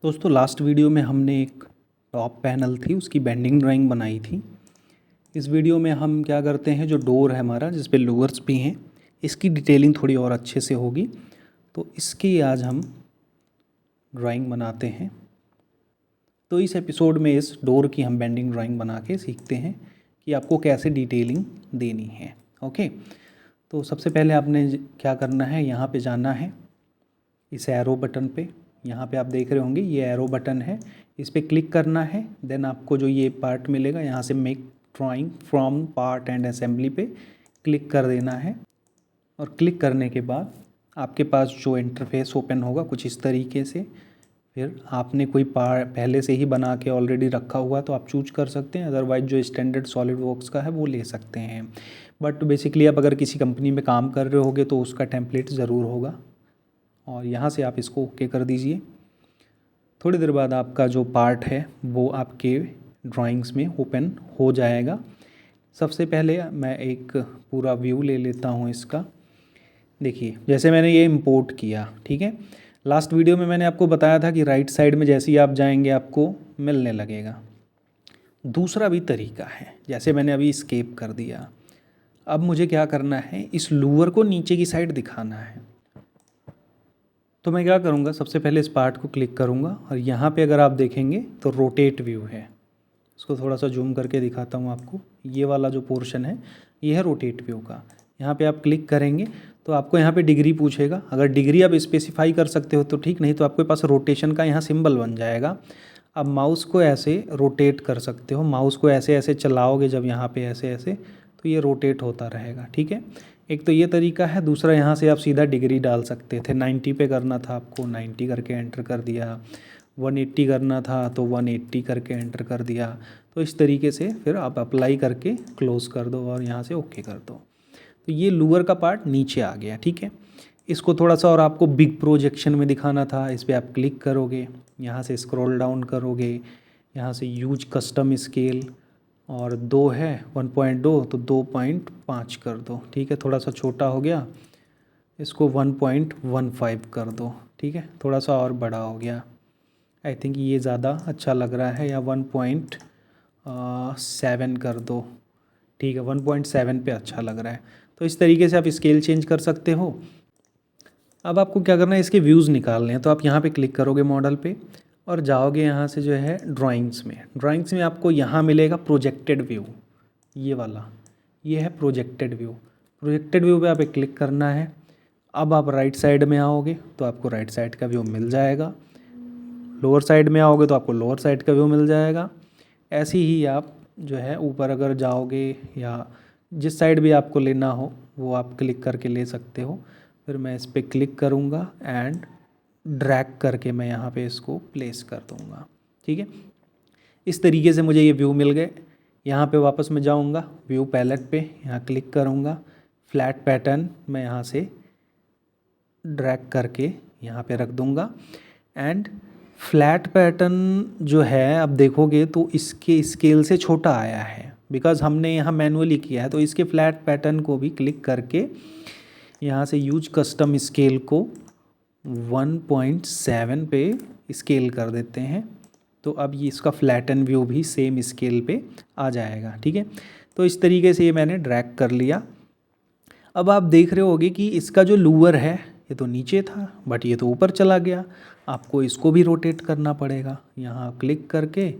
दोस्तों last video में हमने एक टॉप पैनल थी उसकी बेंडिंग ड्राइंग बनाई थी। इस वीडियो में हम क्या करते हैं, जो डोर है हमारा जिस पे लूवर्स भी हैं, इसकी डिटेलिंग थोड़ी और अच्छे से होगी। तो इसकी आज हम ड्राइंग बनाते हैं। तो इस एपिसोड में इस डोर की हम बेंडिंग ड्राइंग बना के सीखते हैं कि आपको कैसे डिटेलिंग देनी है। ओके, तो सबसे पहले आपने क्या करना है, यहाँ पे जाना है इस एरो बटन पे। यहाँ पे आप देख रहे होंगे ये एरो बटन है, इस पर क्लिक करना है। देन आपको जो ये पार्ट मिलेगा यहाँ से make drawing from part and assembly पे क्लिक कर देना है। और क्लिक करने के बाद आपके पास जो इंटरफेस ओपन होगा कुछ इस तरीके से। फिर आपने कोई पहले से ही बना के ऑलरेडी रखा हुआ तो आप चूज कर सकते हैं, अदरवाइज जो स्टैंडर्ड सॉलिड वर्क्स का है वो ले सकते हैं। बट बेसिकली आप अगर किसी कंपनी में काम कर रहे होगे तो उसका टेम्पलेट ज़रूर होगा। और यहाँ से आप इसको ओके कर दीजिए। थोड़ी देर बाद आपका जो पार्ट है वो आपके ड्राइंग्स में ओपन हो जाएगा। सबसे पहले मैं एक पूरा व्यू ले लेता हूँ इसका। देखिए जैसे मैंने ये इंपोर्ट किया, ठीक है। लास्ट वीडियो में मैंने आपको बताया था कि राइट साइड में जैसे ही आप जाएंगे आपको मिलने लगेगा। दूसरा भी तरीका है, जैसे मैंने अभी स्केप कर दिया। अब मुझे क्या करना है, इस लूवर को नीचे की साइड दिखाना है। तो मैं क्या करूँगा, सबसे पहले इस पार्ट को क्लिक करूँगा और यहाँ पे अगर आप देखेंगे तो रोटेट व्यू है। इसको थोड़ा सा जूम करके दिखाता हूँ आपको। ये वाला जो पोर्शन है ये है रोटेट व्यू का। यहाँ पे आप क्लिक करेंगे तो आपको यहाँ पे डिग्री पूछेगा। अगर डिग्री आप स्पेसिफाई कर सकते हो तो ठीक, नहीं तो आपके पास रोटेशन का यहाँ सिंबल बन जाएगा। अब माउस को ऐसे रोटेट कर सकते हो, माउस को ऐसे ऐसे चलाओगे जब यहाँ पे ऐसे ऐसे, तो ये रोटेट होता रहेगा, ठीक है। एक तो ये तरीका है। दूसरा यहाँ से आप सीधा डिग्री डाल सकते थे। 90 पे करना था आपको, 90 करके एंटर कर दिया। 180 करना था तो 180 करके एंटर कर दिया। तो इस तरीके से फिर आप अप्लाई करके क्लोज़ कर दो और यहाँ से ओके कर दो। तो ये लूवर का पार्ट नीचे आ गया, ठीक है। इसको थोड़ा सा और आपको बिग प्रोजेक्शन में दिखाना था। इस पर आप क्लिक करोगे, यहाँ से स्क्रॉल डाउन करोगे, यहाँ से यूज कस्टम स्केल और 2 है 1.2 तो 2.5 कर दो, ठीक है। थोड़ा सा छोटा हो गया, इसको 1.15 कर दो, ठीक है। थोड़ा सा और बड़ा हो गया, आई थिंक ये ज़्यादा अच्छा लग रहा है, या 1.7 कर दो, ठीक है। 1.7 पे अच्छा लग रहा है। तो इस तरीके से आप स्केल चेंज कर सकते हो। अब आपको क्या करना है, इसके व्यूज़ निकालने हैं। तो आप यहाँ पे क्लिक करोगे मॉडल पे और जाओगे यहाँ से जो है ड्राइंग्स में। ड्राइंग्स में आपको यहाँ मिलेगा प्रोजेक्टेड व्यू, ये वाला, ये है प्रोजेक्टेड व्यू। प्रोजेक्टेड व्यू पे आप क्लिक करना है। अब आप राइट साइड में आओगे तो आपको राइट साइड का व्यू मिल जाएगा। लोअर साइड में आओगे तो आपको लोअर साइड का व्यू मिल जाएगा। ऐसे ही आप जो है ऊपर अगर जाओगे या जिस साइड भी आपको लेना हो वो आप क्लिक करके ले सकते हो। फिर मैं इस पर क्लिक करूँगा एंड ड्रैग करके मैं यहाँ पे इसको प्लेस कर दूँगा, ठीक है। इस तरीके से मुझे ये व्यू मिल गए। यहाँ पे वापस मैं जाऊँगा व्यू पैलेट पे, यहाँ क्लिक करूँगा, फ्लैट पैटर्न मैं यहाँ से ड्रैग करके यहाँ पे रख दूँगा। एंड फ्लैट पैटर्न जो है अब देखोगे तो इसके स्केल से छोटा आया है, बिकॉज़ हमने यहाँ मैनुअली किया है। तो इसके फ्लैट पैटर्न को भी क्लिक करके यहाँ से यूज कस्टम स्केल को 1.7 पे स्केल कर देते हैं। तो अब ये इसका फ्लैटन व्यू भी सेम स्केल पे आ जाएगा, ठीक है। तो इस तरीके से ये मैंने ड्रैग कर लिया। अब आप देख रहे होगे कि इसका जो लूवर है ये तो नीचे था बट ये तो ऊपर चला गया। आपको इसको भी रोटेट करना पड़ेगा। यहाँ क्लिक करके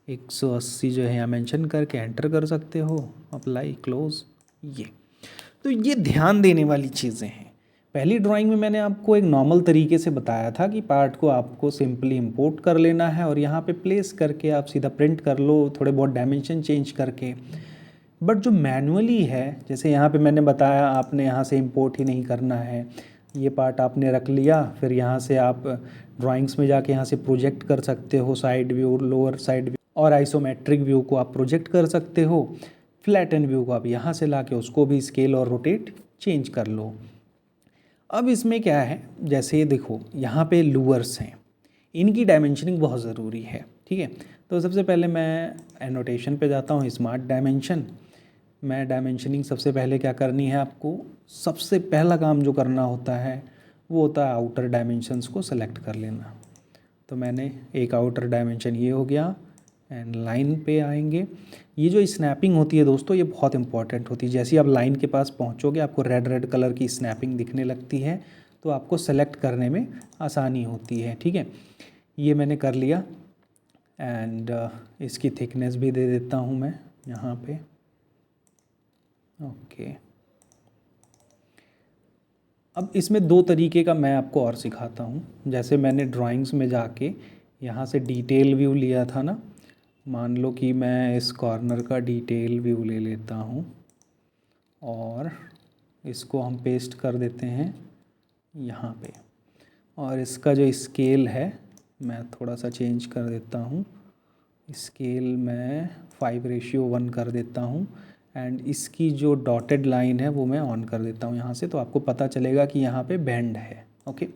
180 जो है यहाँ मेंशन करके एंटर कर सकते हो, अप्लाई क्लोज। ये तो ये ध्यान देने वाली चीज़ें हैं। पहली ड्राइंग में मैंने आपको एक नॉर्मल तरीके से बताया था कि पार्ट को आपको सिंपली इंपोर्ट कर लेना है और यहाँ पे प्लेस करके आप सीधा प्रिंट कर लो, थोड़े बहुत डायमेंशन चेंज करके। बट जो मैनुअली है, जैसे यहाँ पे मैंने बताया, आपने यहाँ से इंपोर्ट ही नहीं करना है। ये पार्ट आपने रख लिया, फिर यहाँ से आप ड्राइंग्स में जाके यहाँ से प्रोजेक्ट कर सकते हो side view, lower side view और आइसोमेट्रिक व्यू को आप प्रोजेक्ट कर सकते हो। फ्लैटन व्यू को आप यहाँ से लाके उसको भी स्केल और रोटेट चेंज कर लो। अब इसमें क्या है, जैसे देखो यहाँ पे लूवर्स हैं, इनकी डायमेंशनिंग बहुत ज़रूरी है, ठीक है। तो सबसे पहले मैं एनोटेशन पे जाता हूँ, स्मार्ट डायमेंशन। मैं डायमेंशनिंग सबसे पहले क्या करनी है, आपको सबसे पहला काम जो करना होता है वो होता है आउटर डायमेंशंस को सेलेक्ट कर लेना। तो मैंने एक आउटर डायमेंशन ये हो गया एंड लाइन पे आएंगे। ये जो स्नैपिंग होती है दोस्तों, ये बहुत इंपॉर्टेंट होती है। जैसे ही आप लाइन के पास पहुंचोगे आपको रेड रेड कलर की स्नैपिंग दिखने लगती है, तो आपको सेलेक्ट करने में आसानी होती है। ठीक है, ये मैंने कर लिया एंड इसकी थिकनेस भी दे देता हूँ मैं यहाँ पे। ओके, अब इसमें दो तरीके का मैं आपको और सिखाता हूँ। जैसे मैंने ड्राइंग्स में जाके यहाँ से डिटेल व्यू लिया था ना, मान लो कि मैं इस कॉर्नर का डिटेल व्यू ले लेता हूँ और इसको हम पेस्ट कर देते हैं यहाँ पे, और इसका जो स्केल है मैं थोड़ा सा चेंज कर देता हूँ। स्केल मैं 5:1 कर देता हूँ एंड इसकी जो डॉटेड लाइन है वो मैं ऑन कर देता हूँ यहाँ से, तो आपको पता चलेगा कि यहाँ पे बेंड है। ओके,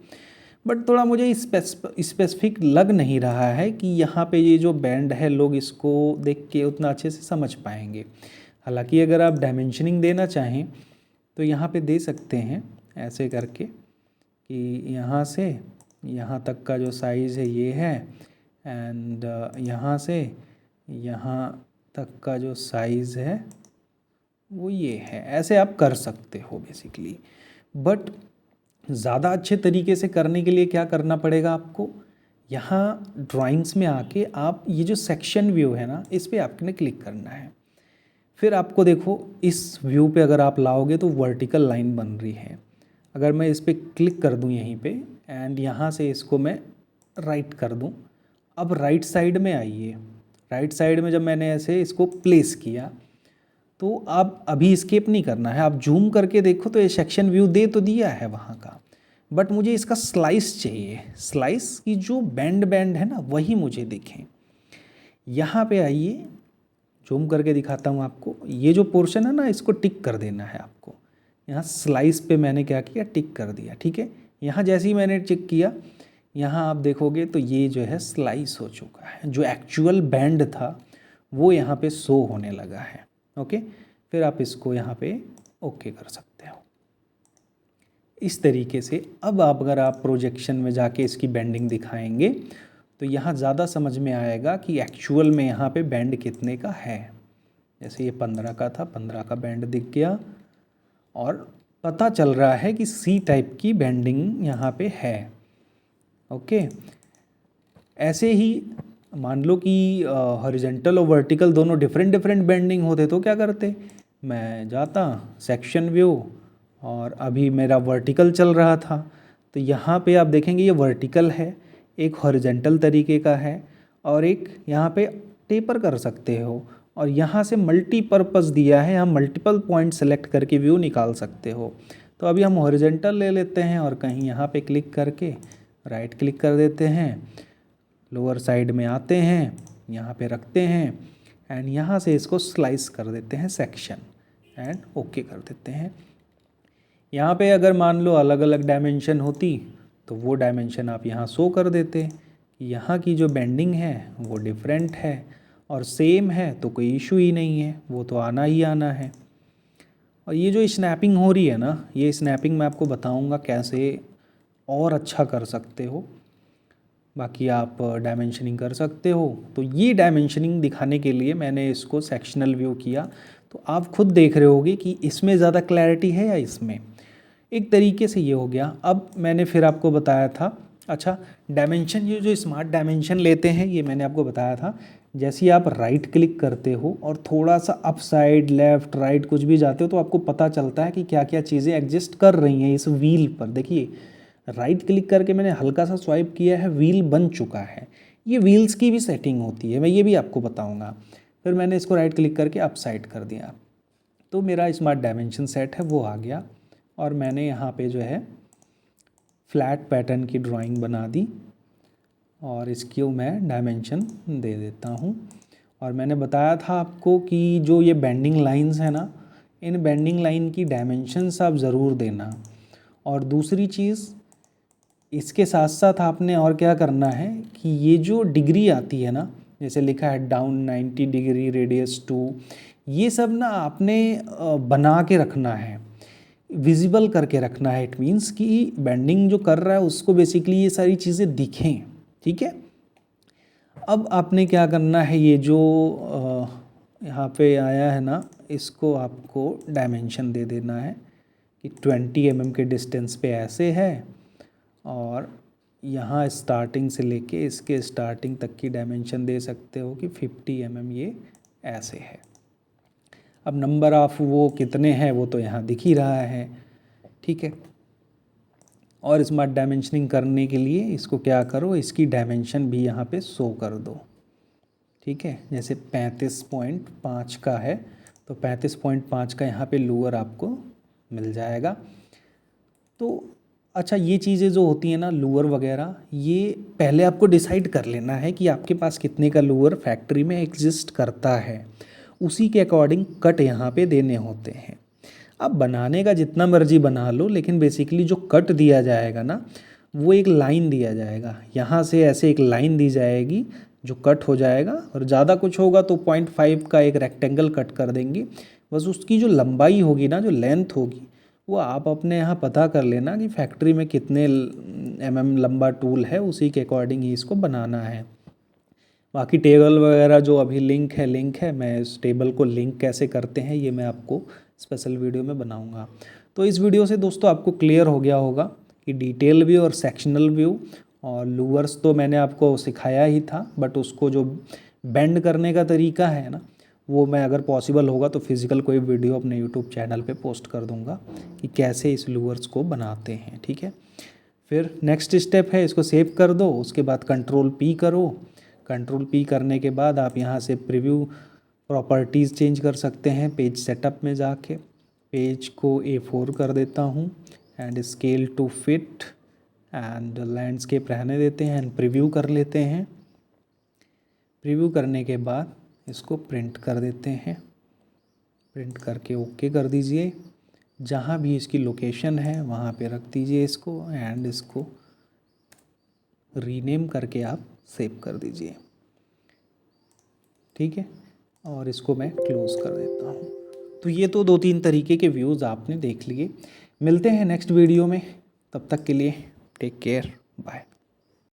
बट थोड़ा मुझे स्पेसिफिक लग नहीं रहा है कि यहाँ पे ये जो बैंड है लोग इसको देख के उतना अच्छे से समझ पाएंगे। हालांकि अगर आप डायमेंशनिंग देना चाहें तो यहाँ पे दे सकते हैं ऐसे करके कि यहाँ से यहाँ तक का जो साइज़ है ये है एंड यहाँ से यहाँ तक का जो साइज़ है वो ये है। ऐसे आप कर सकते हो बेसिकली, बट ज़्यादा अच्छे तरीके से करने के लिए क्या करना पड़ेगा आपको, यहाँ ड्राइंग्स में आके आप ये जो सेक्शन व्यू है ना, इस पर आपने क्लिक करना है। फिर आपको देखो इस व्यू पे अगर आप लाओगे तो वर्टिकल लाइन बन रही है। अगर मैं इस पर क्लिक कर दूँ यहीं पे एंड यहाँ से इसको मैं राइट कर दूँ, अब राइट साइड में आइए। राइट साइड में जब मैंने ऐसे इसको प्लेस किया तो आप अभी स्केप नहीं करना है, आप जूम करके देखो तो ये सेक्शन व्यू दे तो दिया है वहाँ का, बट मुझे इसका स्लाइस चाहिए। स्लाइस की जो बैंड है ना वही मुझे दिखें। यहाँ पे आइए, जूम करके दिखाता हूँ आपको। ये जो पोर्शन है ना इसको टिक कर देना है आपको। यहाँ स्लाइस पे मैंने क्या किया, टिक कर दिया। ठीक है, यहाँ जैसे ही मैंने टिक किया यहाँ आप देखोगे तो ये जो है स्लाइस हो चुका है। जो एक्चुअल बैंड था वो यहाँ पे शो होने लगा है। ओके, फिर आप इसको यहाँ पे ओके कर सकते हो इस तरीके से। अब आप अगर आप प्रोजेक्शन में जाके इसकी बेंडिंग दिखाएंगे तो यहाँ ज़्यादा समझ में आएगा कि एक्चुअल में यहाँ पे बैंड कितने का है। जैसे ये 15 का था, 15 का बैंड दिख गया और पता चल रहा है कि सी टाइप की बेंडिंग यहाँ पे है। ओके, ऐसे ही मान लो कि हॉरिजॉन्टल और वर्टिकल दोनों डिफरेंट बेंडिंग होते तो क्या करते, मैं जाता सेक्शन व्यू और अभी मेरा वर्टिकल चल रहा था तो यहाँ पे आप देखेंगे ये वर्टिकल है, एक हॉरिजॉन्टल तरीके का है और एक यहाँ पे टेपर कर सकते हो, और यहाँ से मल्टीपर्पज़ दिया है, हम मल्टीपल पॉइंट सेलेक्ट करके व्यू निकाल सकते हो। तो अभी हम हॉरिजॉन्टल ले लेते हैं और कहीं यहाँ पे क्लिक करके राइट क्लिक कर देते हैं, लोअर साइड में आते हैं, यहाँ पे रखते हैं एंड यहाँ से इसको स्लाइस कर देते हैं सेक्शन एंड ओके कर देते हैं। यहाँ पे अगर मान लो अलग अलग डायमेंशन होती तो वो डायमेंशन आप यहाँ शो कर देते कि यहाँ की जो बेंडिंग है वो डिफरेंट है, और सेम है तो कोई इशू ही नहीं है, वो तो आना ही आना है। और ये जो स्नैपिंग हो रही है ना, ये स्नैपिंग मैं आपको बताऊँगा कैसे और अच्छा कर सकते हो। बाकी आप डायमेंशनिंग कर सकते हो। तो ये डायमेंशनिंग दिखाने के लिए मैंने इसको सेक्शनल व्यू किया, तो आप खुद देख रहे होगे कि इसमें ज़्यादा क्लैरिटी है या इसमें। एक तरीके से ये हो गया। अब मैंने फिर आपको बताया था, अच्छा डायमेंशन, ये जो स्मार्ट डायमेंशन लेते हैं ये मैंने आपको बताया था। जैसे ही आप राइट क्लिक करते हो और थोड़ा सा अप साइड लेफ़्ट राइट कुछ भी जाते हो तो आपको पता चलता है कि क्या क्या चीज़ें एग्जिस्ट कर रही हैं इस व्हील पर। देखिए राइट क्लिक करके मैंने हल्का सा स्वाइप किया है, व्हील बन चुका है। ये व्हील्स की भी सेटिंग होती है, मैं ये भी आपको बताऊंगा। फिर मैंने इसको राइट क्लिक करके अप साइड कर दिया तो मेरा स्मार्ट डायमेंशन सेट है वो आ गया, और मैंने यहाँ पे जो है फ्लैट पैटर्न की ड्राइंग बना दी और इसकी मैं डायमेंशन दे देता हूँ। और मैंने बताया था आपको कि जो ये बेंडिंग लाइंस है ना, इन बेंडिंग लाइन की डायमेंशंस आप ज़रूर देना। और दूसरी चीज़ इसके साथ साथ आपने और क्या करना है कि ये जो डिग्री आती है ना, जैसे लिखा है डाउन 90 डिग्री रेडियस टू, ये सब ना आपने बना के रखना है, विजिबल करके रखना है। इट मीन्स कि बेंडिंग जो कर रहा है उसको बेसिकली ये सारी चीज़ें दिखें। ठीक है। अब आपने क्या करना है, ये जो यहाँ पे आया है ना, इसको आपको डायमेंशन दे देना है कि 20 mm के डिस्टेंस पे ऐसे है, और यहाँ स्टार्टिंग से लेके इसके स्टार्टिंग तक की डायमेंशन दे सकते हो कि 50 mm ये ऐसे है। अब नंबर ऑफ वो कितने हैं वो तो यहाँ दिख ही रहा है, ठीक है। और स्मार्ट डायमेंशनिंग करने के लिए इसको क्या करो, इसकी डायमेंशन भी यहाँ पे शो कर दो, ठीक है। जैसे 35.5 का है तो 35.5 का यहाँ पे लोअर आपको मिल जाएगा। तो अच्छा, ये चीज़ें जो होती हैं ना, लोअर वगैरह, ये पहले आपको डिसाइड कर लेना है कि आपके पास कितने का लोअर फैक्ट्री में एग्जिस्ट करता है, उसी के अकॉर्डिंग कट यहाँ पे देने होते हैं। अब बनाने का जितना मर्जी बना लो, लेकिन बेसिकली जो कट दिया जाएगा ना, वो एक लाइन दिया जाएगा, यहाँ से ऐसे एक लाइन दी जाएगी जो कट हो जाएगा, और ज़्यादा कुछ होगा तो 0.5 का एक रेक्टेंगल कट कर देंगे। बस उसकी जो लंबाई होगी ना, जो लेंथ होगी, वो आप अपने यहाँ पता कर लेना कि फैक्ट्री में कितने mm लंबा टूल है, उसी के अकॉर्डिंग ही इसको बनाना है। बाकी टेबल वगैरह जो अभी लिंक है, मैं इस टेबल को लिंक कैसे करते हैं ये मैं आपको स्पेशल वीडियो में बनाऊंगा। तो इस वीडियो से दोस्तों आपको क्लियर हो गया होगा कि डिटेल व्यू और सेक्शनल व्यू और लूवर्स तो मैंने आपको सिखाया ही था, बट उसको जो बेंड करने का तरीका है ना, वो मैं अगर पॉसिबल होगा तो फिज़िकल कोई वीडियो अपने यूट्यूब चैनल पे पोस्ट कर दूंगा कि कैसे इस लूवर्स को बनाते हैं, ठीक है। फिर नेक्स्ट स्टेप है, इसको सेव कर दो, उसके बाद कंट्रोल पी करो। कंट्रोल पी करने के बाद आप यहाँ से प्रीव्यू प्रॉपर्टीज़ चेंज कर सकते हैं। पेज सेटअप में जाके पेज को A4 कर देता हूँ, and scale to fit, and landscape रहने देते हैं, एंड प्रीव्यू कर लेते हैं। प्रीव्यू करने के बाद इसको प्रिंट कर देते हैं। प्रिंट करके ओके कर दीजिए। जहाँ भी इसकी लोकेशन है वहाँ पे रख दीजिए इसको, एंड इसको रीनेम करके आप सेव कर दीजिए, ठीक है। और इसको मैं क्लोज़ कर देता हूँ। तो ये तो 2-3 तरीके के व्यूज़ आपने देख लिए। मिलते हैं नेक्स्ट वीडियो में, तब तक के लिए टेक केयर, बाय।